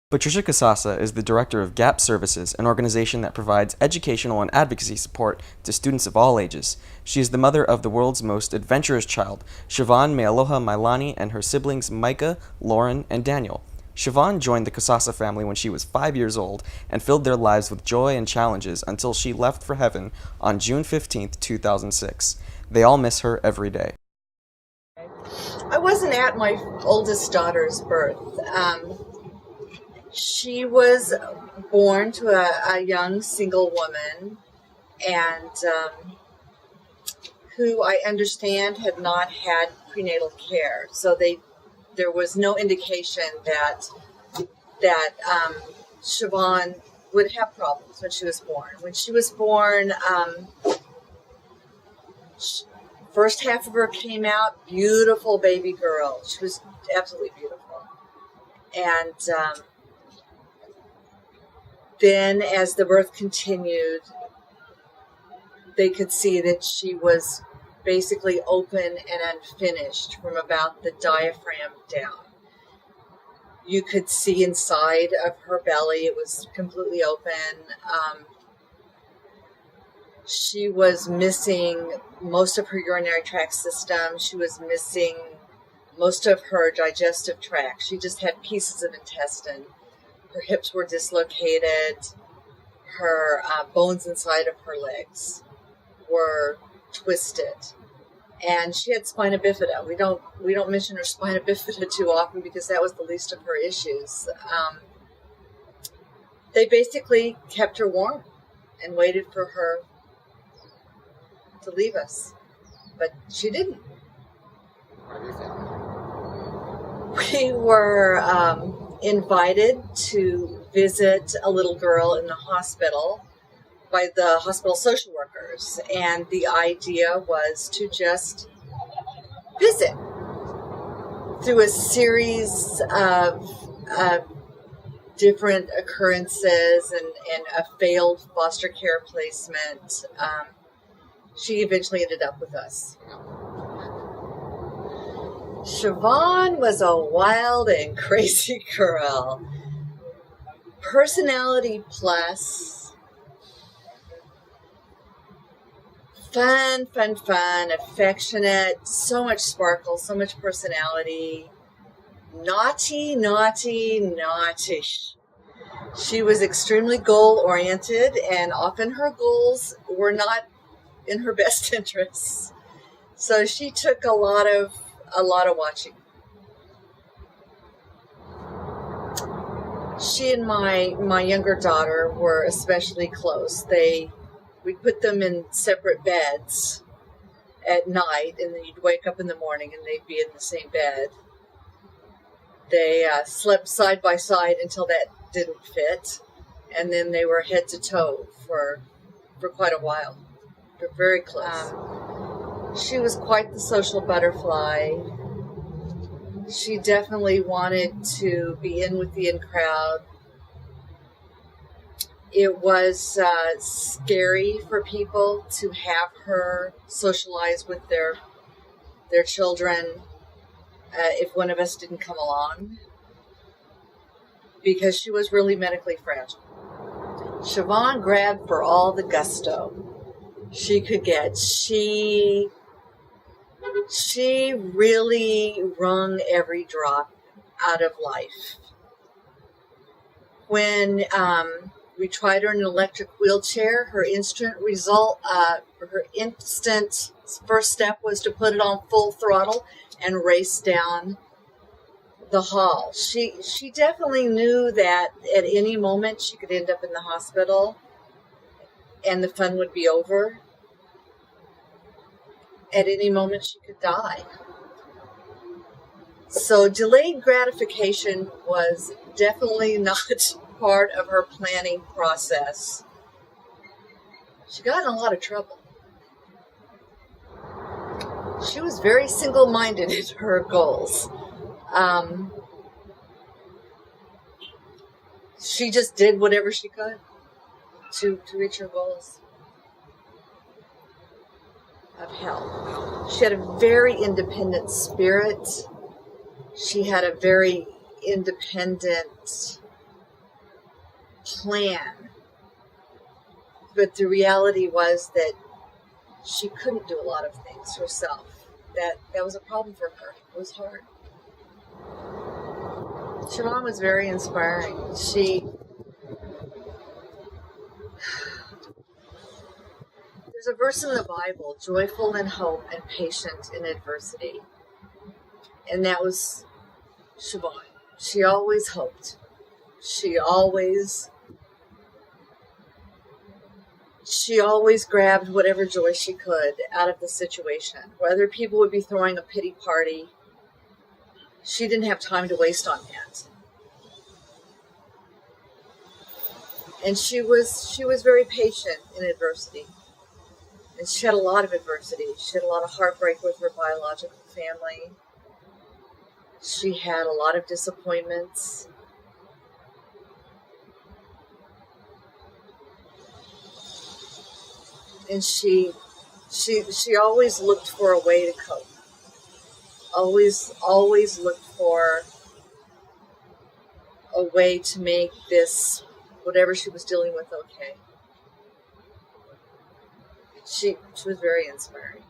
Patricia Casasa is the director of GAP Services, an organization that provides educational and advocacy support to students of all ages. She is the mother of the world's most adventurous child, Siohbhan Mealoha Mailani, and her siblings Micah, Lauren, and Daniel. Siohbhan joined the Casasa family when she was 5 years old and filled their lives with joy and challenges until she left for heaven on June 15, 2006. They all miss her every day. I wasn't at my oldest daughter's birth. She was born to a young single woman, and who I understand had not had prenatal care. So there was no indication that Siohbhan would have problems when she was born. When she was born, first half of her came out, beautiful baby girl. She was absolutely beautiful. And then as the birth continued, they could see that she was basically open and unfinished from about the diaphragm down. You could see inside of her belly. It was completely open. She was missing most of her urinary tract system. She was missing most of her digestive tract. She just had pieces of intestine. Her hips were dislocated. Her bones inside of her legs were twisted. And she had spina bifida. We don't mention her spina bifida too often because that was the least of her issues. They basically kept her warm and waited for her to leave us. But she didn't. We were invited to visit a little girl in the hospital by the hospital social workers, and the idea was to just visit through a series of different occurrences and a failed foster care placement. She eventually ended up with us. Siohbhan was a wild and crazy girl. Personality plus. Fun, affectionate, so much sparkle, so much personality. Naughty. She was extremely goal-oriented, and often her goals were not in her best interests. So she took a lot of watching. She and my younger daughter were especially close. We put them in separate beds at night, and then you'd wake up in the morning and they'd be in the same bed. They slept side by side until that didn't fit, and then they were head to toe for quite a while. They're very close. She was quite the social butterfly. She definitely wanted to be in with the in crowd. It was scary for people to have her socialize with their children if one of us didn't come along, because she was really medically fragile. Siohbhan grabbed for all the gusto she could get. She really wrung every drop out of life. When we tried her in an electric wheelchair, her instant first step was to put it on full throttle and race down the hall. She definitely knew that at any moment she could end up in the hospital and the fun would be over. At any moment she could die. So delayed gratification was definitely not part of her planning process. She got in a lot of trouble. She was very single-minded in her goals. She just did whatever she could to reach her goals of health. She had a very independent spirit. She had a very independent plan. But the reality was that she couldn't do a lot of things herself. That was a problem for her. It was hard. Siohbhan was very inspiring. There's a verse in the Bible, joyful in hope and patient in adversity. And that was Siohbhan. She always hoped. She always grabbed whatever joy she could out of the situation. Whether people would be throwing a pity party, she didn't have time to waste on that. And she was very patient in adversity. And she had a lot of adversity. She had a lot of heartbreak with her biological family. She had a lot of disappointments. And she always looked for a way to cope. Always looked for a way to make this, whatever she was dealing with, okay. She was very inspiring.